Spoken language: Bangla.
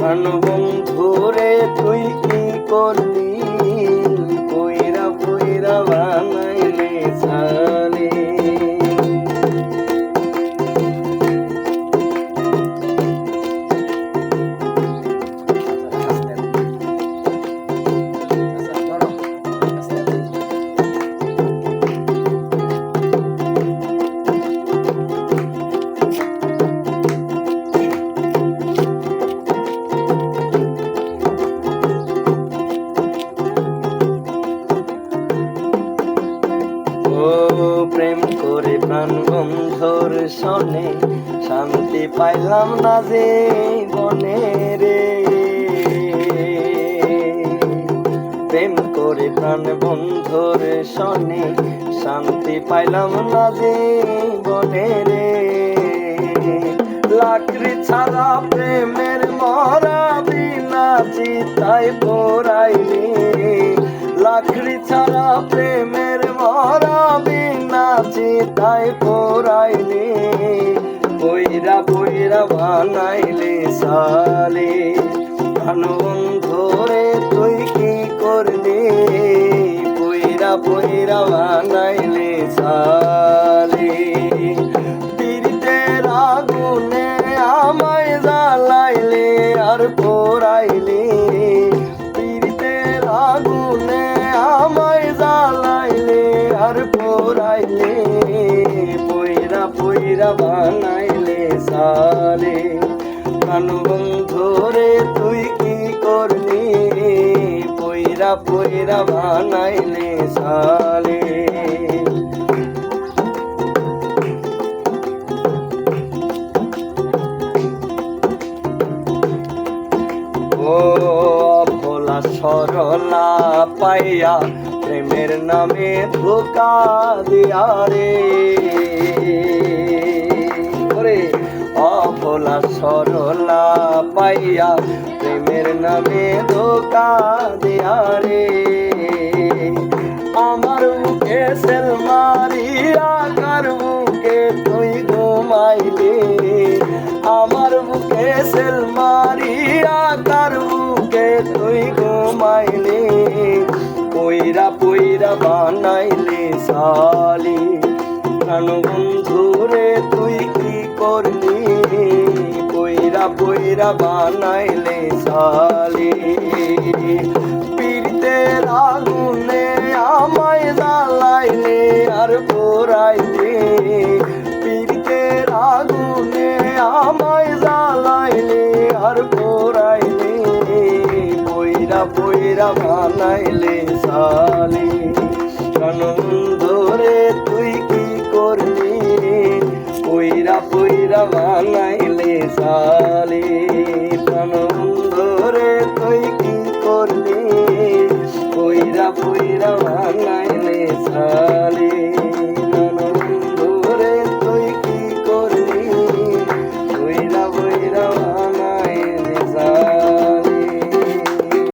প্রাণ বন্ধুরে তুই কি করলি, পইরা পইরা বানাইলে সালে। প্রেম করে প্রাণ বন্ধুর সনে শান্তি পাইলাম না যে বনে রে। প্রেম করে প্রাণ বন্ধুর সনে শান্তি পাইলাম না যে বনে রে। লাকড়ি ছাড়া প্রেমের মরা বিনা চিতায় পোড়াইলি, লাকড়ি ছাড়া প্রেমের মরা বিনা চিতায় পোড়াইলি, পইরা পইরা বানাইলে সালে। প্রাণ বন্ধুরে তুই কি করলি, পইরা পইরা বানাইলে সালে। পীড়িতের আগুনে আমায় জ্বালাইলে আর পোড়াইলি, পীড়িতের আগুনে আমায় জ্বালাইলে আর পোড়াইলে, পইরা পইরা বানাইলে সালে। প্রাণ বন্ধুরে তুই কি করলি, পইরা পইরা বানাইলে সালে। ও ভোলা সরলা পাইয়া প্রেমের নামে ধোকা দিয়া রে। অভোলা সরলা পাইয়া প্রেমের নামে ধোকা দিয়া রে। আমার বুকে সেল মারিয়া কার বুকে তুই ঘুমাইলি, আমার বুকে সেল মারিয়া কার বুকে তুই ঘুমাইলি, পইরা পইরা বানাইলে সালি। প্রাণ বন্ধুরে তুই কি করলি, পইরা পইরা বানাইলে সালি। পীড়িতের আগুনে আমায় জ্বালাইলে আর পোড়াইলে, পীড়িতের আগুনে আমায় জ্বালাইলে আর পোড়াইলে, পইরা পইরা বানাইলে সালি। প্রাণ বন্ধুরে তুই কি করলি, পইরা পইরা বানাইলে সালি। প্রাণ বন্ধুরে তুই কি করলি, পইরা পইরা বানাইলে সালি।